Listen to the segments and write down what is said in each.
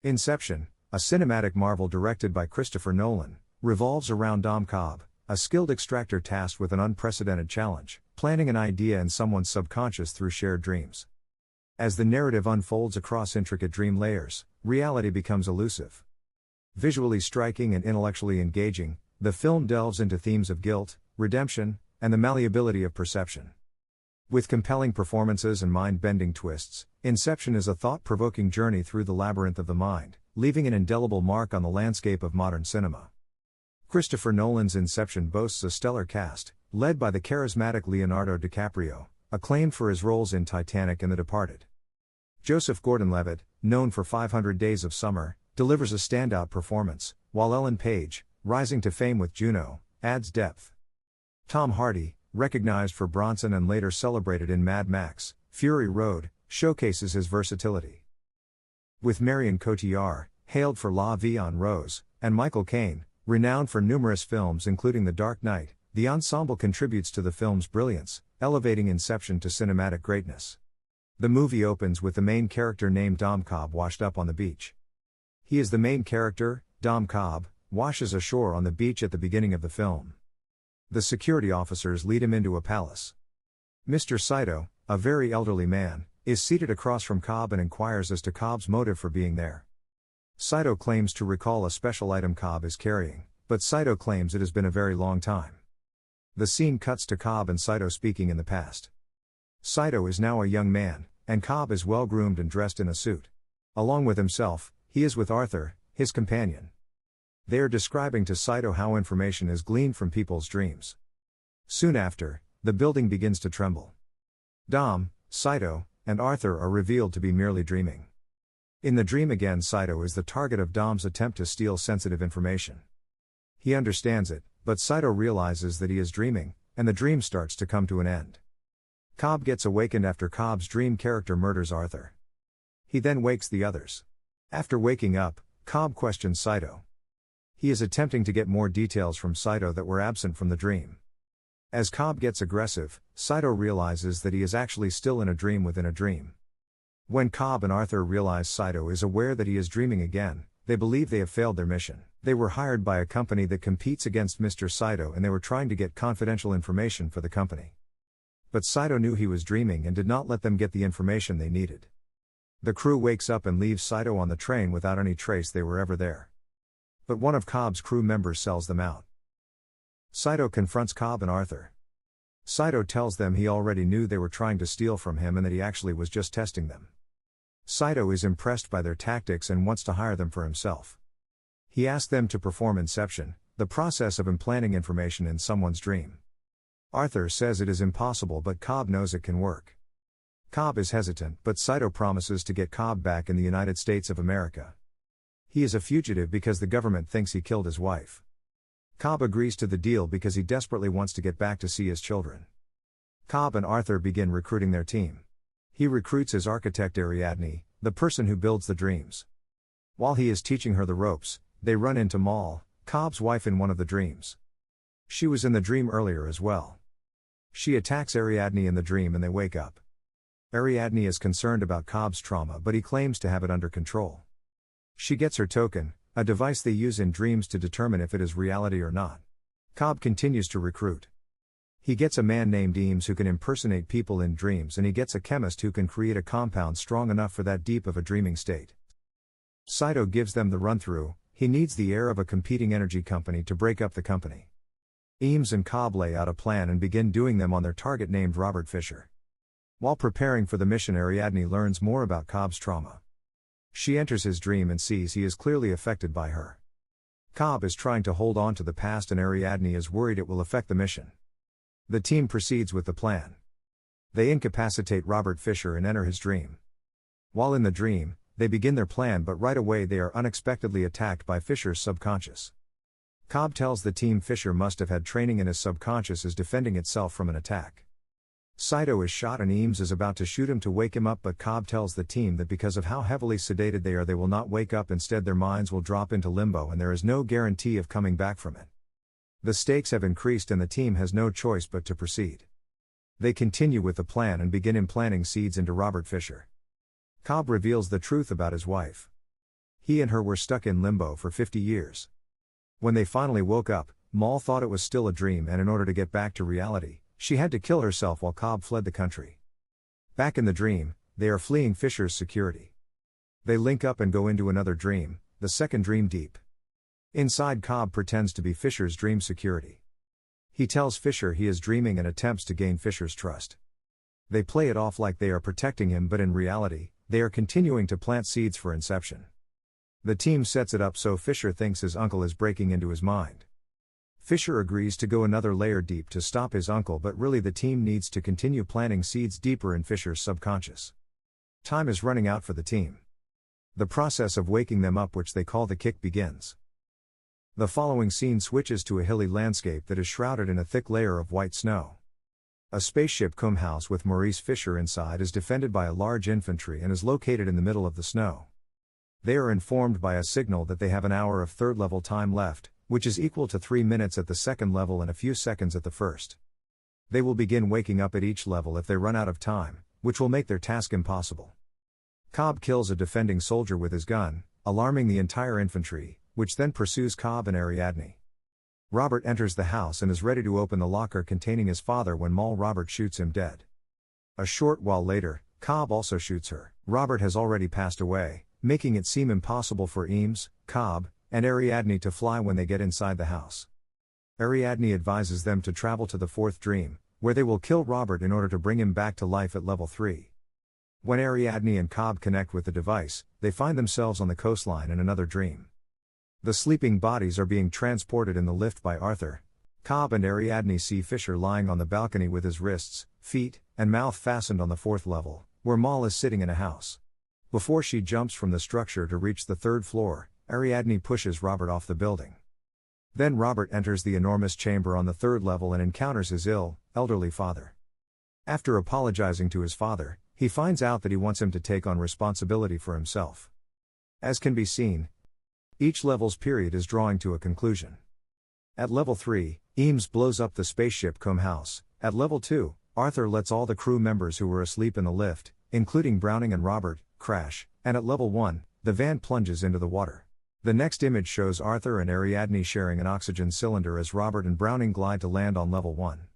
Inception, a cinematic marvel directed by Christopher Nolan, revolves around Dom Cobb, a skilled extractor tasked with an unprecedented challenge, planting an idea in someone's subconscious through shared dreams. As the narrative unfolds across intricate dream layers, reality becomes elusive. Visually striking and intellectually engaging, the film delves into themes of guilt, redemption, and the malleability of perception. With compelling performances and mind-bending twists, Inception is a thought-provoking journey through the labyrinth of the mind, leaving an indelible mark on the landscape of modern cinema. Christopher Nolan's Inception boasts a stellar cast, led by the charismatic Leonardo DiCaprio, acclaimed for his roles in Titanic and The Departed. Joseph Gordon-Levitt, known for 500 Days of Summer, delivers a standout performance, while Ellen Page, rising to fame with Juno, adds depth. Tom Hardy, recognized for Bronson and later celebrated in Mad Max, Fury Road, showcases his versatility. With Marion Cotillard, hailed for La Vie en Rose, and Michael Caine, renowned for numerous films including The Dark Knight, the ensemble contributes to the film's brilliance, elevating Inception to cinematic greatness. The movie opens with the main character named Dom Cobb washed up on the beach. He is the main character. Dom Cobb washes ashore on the beach at the beginning of the film. The security officers lead him into a palace. Mr. Saito, a very elderly man, is seated across from Cobb and inquires as to Cobb's motive for being there. Saito claims to recall a special item Cobb is carrying, but Saito claims it has been a very long time. The scene cuts to Cobb and Saito speaking in the past. Saito is now a young man, and Cobb is well groomed and dressed in a suit. Along with himself, he is with Arthur, his companion. They are describing to Saito how information is gleaned from people's dreams. Soon after, the building begins to tremble. Dom, Saito, and Arthur are revealed to be merely dreaming. In the dream again, Saito is the target of Dom's attempt to steal sensitive information. He understands it, but Saito realizes that he is dreaming, and the dream starts to come to an end. Cobb gets awakened after Cobb's dream character murders Arthur. He then wakes the others. After waking up, Cobb questions Saito. He is attempting to get more details from Saito that were absent from the dream. As Cobb gets aggressive, Saito realizes that he is actually still in a dream within a dream. When Cobb and Arthur realize Saito is aware that he is dreaming again, they believe they have failed their mission. They were hired by a company that competes against Mr. Saito and they were trying to get confidential information for the company. But Saito knew he was dreaming and did not let them get the information they needed. The crew wakes up and leaves Saito on the train without any trace they were ever there. But one of Cobb's crew members sells them out. Saito confronts Cobb and Arthur. Saito tells them he already knew they were trying to steal from him and that he actually was just testing them. Saito is impressed by their tactics and wants to hire them for himself. He asks them to perform Inception, the process of implanting information in someone's dream. Arthur says it is impossible, but Cobb knows it can work. Cobb is hesitant, but Saito promises to get Cobb back in the United States of America. He is a fugitive because the government thinks he killed his wife. Cobb agrees to the deal because he desperately wants to get back to see his children. Cobb and Arthur begin recruiting their team. He recruits his architect Ariadne, the person who builds the dreams. While he is teaching her the ropes, they run into Mal, Cobb's wife, in one of the dreams. She was in the dream earlier as well. She attacks Ariadne in the dream and they wake up. Ariadne is concerned about Cobb's trauma, but he claims to have it under control. She gets her token, a device they use in dreams to determine if it is reality or not. Cobb continues to recruit. He gets a man named Eames who can impersonate people in dreams, and he gets a chemist who can create a compound strong enough for that deep of a dreaming state. Saito gives them the run-through. He needs the heir of a competing energy company to break up the company. Eames and Cobb lay out a plan and begin doing them on their target named Robert Fisher. While preparing for the mission, Ariadne learns more about Cobb's trauma. She enters his dream and sees he is clearly affected by her. Cobb is trying to hold on to the past and Ariadne is worried it will affect the mission. The team proceeds with the plan. They incapacitate Robert Fisher and enter his dream. While in the dream, they begin their plan, but right away they are unexpectedly attacked by Fisher's subconscious. Cobb tells the team Fisher must have had training in his subconscious as defending itself from an attack. Saito is shot and Eames is about to shoot him to wake him up, but Cobb tells the team that because of how heavily sedated they are, they will not wake up. Instead, their minds will drop into limbo and there is no guarantee of coming back from it. The stakes have increased and the team has no choice but to proceed. They continue with the plan and begin implanting seeds into Robert Fisher. Cobb reveals the truth about his wife. He and her were stuck in limbo for 50 years. When they finally woke up, Moll thought it was still a dream, and in order to get back to reality, she had to kill herself while Cobb fled the country. Back in the dream, they are fleeing Fisher's security. They link up and go into another dream, the second dream deep. Inside, Cobb pretends to be Fisher's dream security. He tells Fisher he is dreaming and attempts to gain Fisher's trust. They play it off like they are protecting him, but in reality, they are continuing to plant seeds for Inception. The team sets it up so Fisher thinks his uncle is breaking into his mind. Fisher agrees to go another layer deep to stop his uncle, but really the team needs to continue planting seeds deeper in Fisher's subconscious. Time is running out for the team. The process of waking them up, which they call the kick, begins. The following scene switches to a hilly landscape that is shrouded in a thick layer of white snow. A spaceship cum house with Maurice Fisher inside is defended by a large infantry and is located in the middle of the snow. They are informed by a signal that they have an hour of third-level time left, which is equal to 3 minutes at the second level and a few seconds at the first. They will begin waking up at each level if they run out of time, which will make their task impossible. Cobb kills a defending soldier with his gun, alarming the entire infantry, which then pursues Cobb and Ariadne. Robert enters the house and is ready to open the locker containing his father when Moll Robert shoots him dead. A short while later, Cobb also shoots her. Robert has already passed away, making it seem impossible for Eames, Cobb, and Ariadne to fly when they get inside the house. Ariadne advises them to travel to the fourth dream, where they will kill Robert in order to bring him back to life at level 3. When Ariadne and Cobb connect with the device, they find themselves on the coastline in another dream. The sleeping bodies are being transported in the lift by Arthur. Cobb and Ariadne see Fisher lying on the balcony with his wrists, feet, and mouth fastened on the fourth level, where Moll is sitting in a house. Before she jumps from the structure to reach the third floor, Ariadne pushes Robert off the building. Then Robert enters the enormous chamber on the third level and encounters his elderly father. After apologizing to his father, he finds out that he wants him to take on responsibility for himself. As can be seen, each level's period is drawing to a conclusion. At level 3, Eames blows up the spaceship cum house. At level 2, Arthur lets all the crew members who were asleep in the lift, including Browning and Robert, crash, and at level 1, the van plunges into the water. The next image shows Arthur and Ariadne sharing an oxygen cylinder as Robert and Browning glide to land on level 1.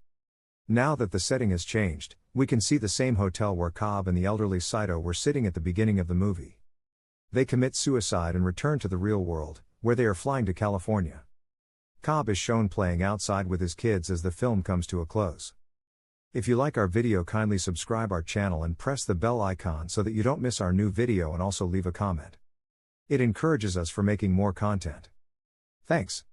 Now that the setting has changed, we can see the same hotel where Cobb and the elderly Saito were sitting at the beginning of the movie. They commit suicide and return to the real world, where they are flying to California. Cobb is shown playing outside with his kids as the film comes to a close. If you like our video, kindly subscribe our channel and press the bell icon so that you don't miss our new video, and also leave a comment. It encourages us for making more content. Thanks.